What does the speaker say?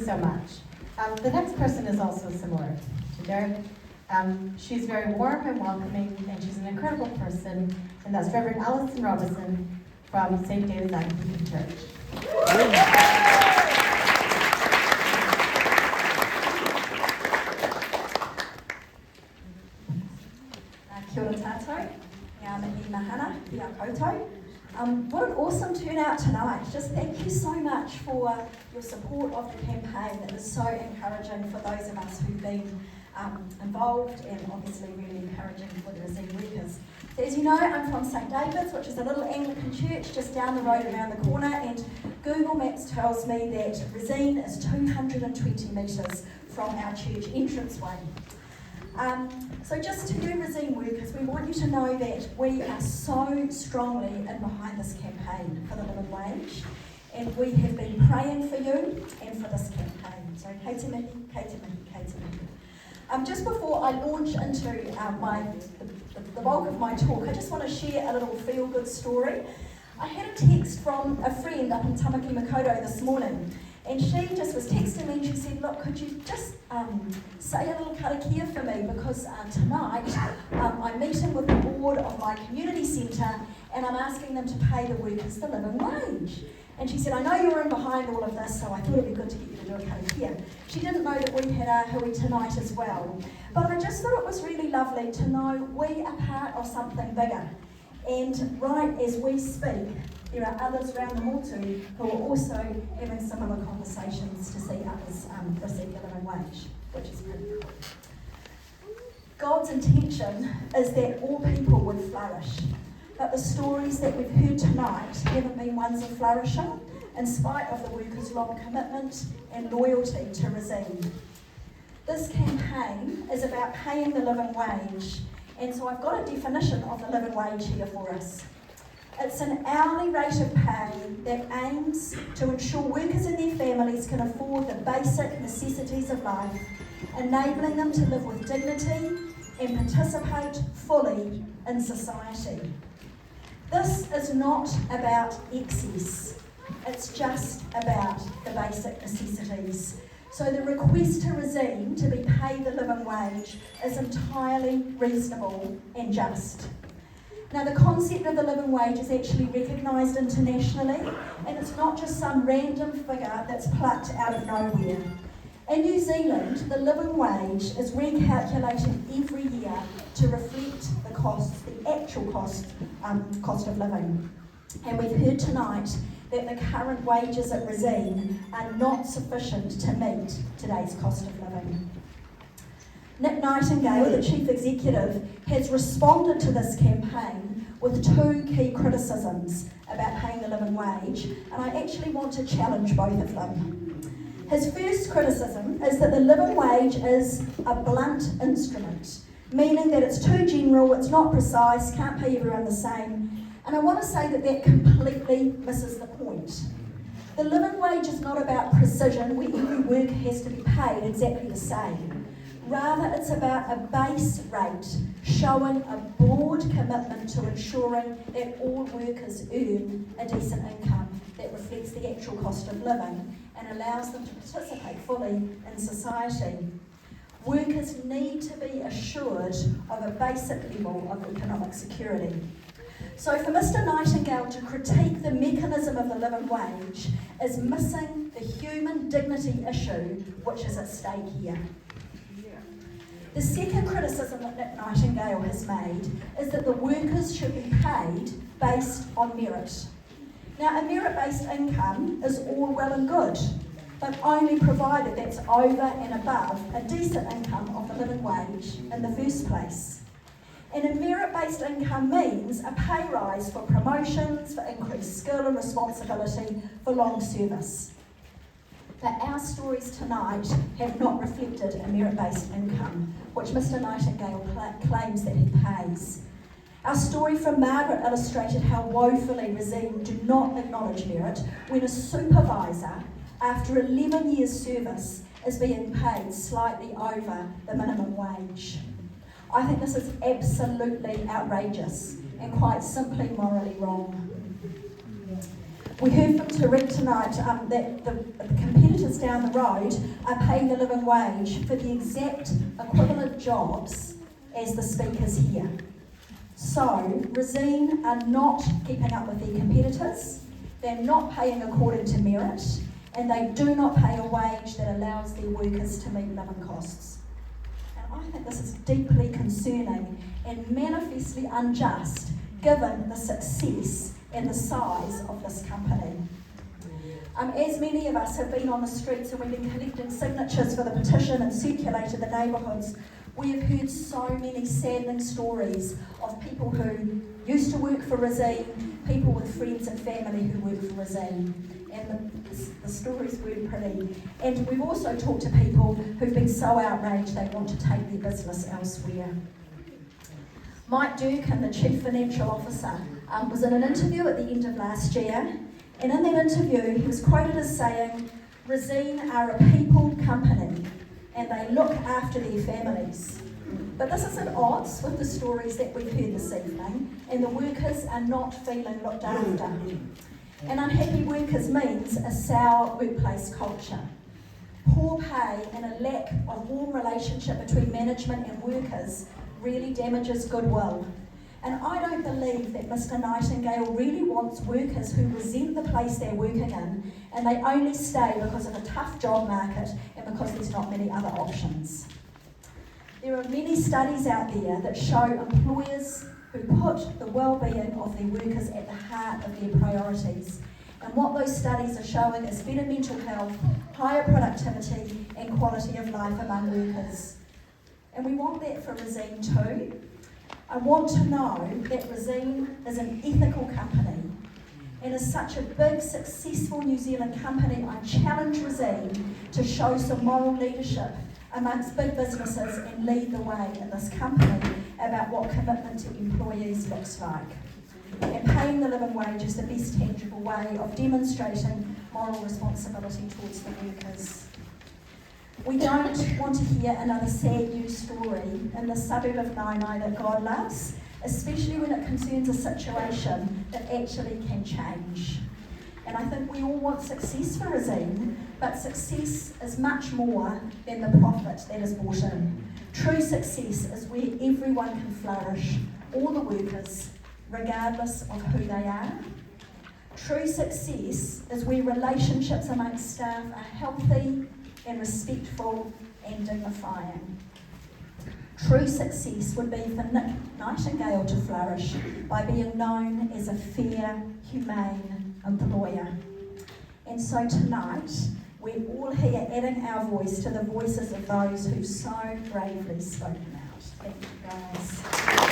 so much. The next person is also similar to Derek. She's very warm and welcoming, and she's an incredible person, and that's Rev Alison from St. David's Anglican Church. Kia ora tātou, ngā mihi mahana, kia koutou. What an awesome turnout tonight. Just thank you so much for your support of the campaign. It was so encouraging for those of us who've been involved, and obviously really encouraging for the Resene workers. So as you know, I'm from St. David's, which is a little Anglican church just down the road around the corner, and Google Maps tells me that Resene is 220 metres from our church entranceway. So just to you Resene workers, we want you to know that we are so strongly in behind this campaign for the living wage, and we have been praying for you and for this campaign. So kei te mihi, kei te mihi, kei te mihi. Just before I launch into the bulk of my talk, I just want to share a little feel-good story. I had a text from a friend up in Tamaki Makaurau this morning, and she just was texting me and she said, look, could you just say a little karakia for me, because tonight I'm meeting with the board of my community centre and I'm asking them to pay the workers the living wage. And she said, I know you're in behind all of this, so I thought it'd be good to get you to do a karakia. She didn't know that we had our hui tonight as well. But I just thought it was really lovely to know we are part of something bigger. And right as we speak, there are others around the motu who are also having similar conversations to see others receive the living wage, which is pretty cool. God's intention is that all people would flourish, but the stories that we've heard tonight haven't been ones of flourishing, in spite of the workers' long commitment and loyalty to Resene. This campaign is about paying the living wage, and so I've got a definition of the living wage here for us. It's an hourly rate of pay that aims to ensure workers and their families can afford the basic necessities of life, enabling them to live with dignity and participate fully in society. This is not about excess, it's just about the basic necessities. So the request to Resene to be paid the living wage is entirely reasonable and just. Now, the concept of the living wage is actually recognised internationally, and it's not just some random figure that's plucked out of nowhere. In New Zealand, the living wage is recalculated every year to reflect the costs, the actual cost of living. And we've heard tonight that the current wages at Resene are not sufficient to meet today's cost of living. Nick Nightingale, the Chief Executive, has responded to this campaign with two key criticisms about paying the living wage, and I actually want to challenge both of them. His first criticism is that the living wage is a blunt instrument, meaning that it's too general, it's not precise, can't pay everyone the same, and I want to say that that completely misses the point. The living wage is not about precision, where every worker has to be paid exactly the same. Rather, it's about a base rate showing a broad commitment to ensuring that all workers earn a decent income that reflects the actual cost of living and allows them to participate fully in society. Workers need to be assured of a basic level of economic security. So for Mr. Nightingale to critique the mechanism of the living wage is missing the human dignity issue which is at stake here. The second criticism that Nick Nightingale has made is that the workers should be paid based on merit. Now, a merit-based income is all well and good, but only provided that's over and above a decent income of the living wage in the first place. And a merit-based income means a pay rise for promotions, for increased skill and responsibility, for long service. But our stories tonight have not reflected a merit-based income, which Mr. Nightingale claims that he pays. Our story from Margaret illustrated how woefully Resene do not acknowledge merit when a supervisor, after 11 years' service, is being paid slightly over the minimum wage. I think this is absolutely outrageous and quite simply morally wrong. We heard from Tarek tonight that the competitors down the road are paying the living wage for the exact equivalent jobs as the speakers here. So, Resene are not keeping up with their competitors, they're not paying according to merit, and they do not pay a wage that allows their workers to meet living costs. And I think this is deeply concerning and manifestly unjust given the success and the size of this company. As many of us have been on the streets and we've been collecting signatures for the petition and circulated the neighbourhoods, we have heard so many saddening stories of people who used to work for Resene, people with friends and family who work for Resene. And the stories weren't pretty. And we've also talked to people who've been so outraged they want to take their business elsewhere. Mike Durkin, the Chief Financial Officer, was in an interview at the end of last year, and in that interview he was quoted as saying, "Resene are a people company and they look after their families." But this is at odds with the stories that we've heard this evening, and the workers are not feeling looked after. And unhappy workers means a sour workplace culture. Poor pay and a lack of warm relationship between management and workers really damages goodwill. And I don't believe that Mr. Nightingale really wants workers who resent the place they're working in and they only stay because of a tough job market and because there's not many other options. There are many studies out there that show employers who put the well-being of their workers at the heart of their priorities. And what those studies are showing is better mental health, higher productivity and quality of life among workers. And we want that for Resene too. I want to know that Resene is an ethical company, and as such a big, successful New Zealand company, I challenge Resene to show some moral leadership amongst big businesses and lead the way in this company about what commitment to employees looks like. And paying the living wage is the best tangible way of demonstrating moral responsibility towards the workers. We don't want to hear another sad news story in the suburb of Naenae that God loves, especially when it concerns a situation that actually can change. And I think we all want success for Resene, but success is much more than the profit that is brought in. True success is where everyone can flourish, all the workers, regardless of who they are. True success is where relationships amongst staff are healthy and respectful and dignifying. True success would be for Nick Nightingale to flourish by being known as a fair, humane employer. And so tonight, we're all here adding our voice to the voices of those who've so bravely spoken out. Thank you guys.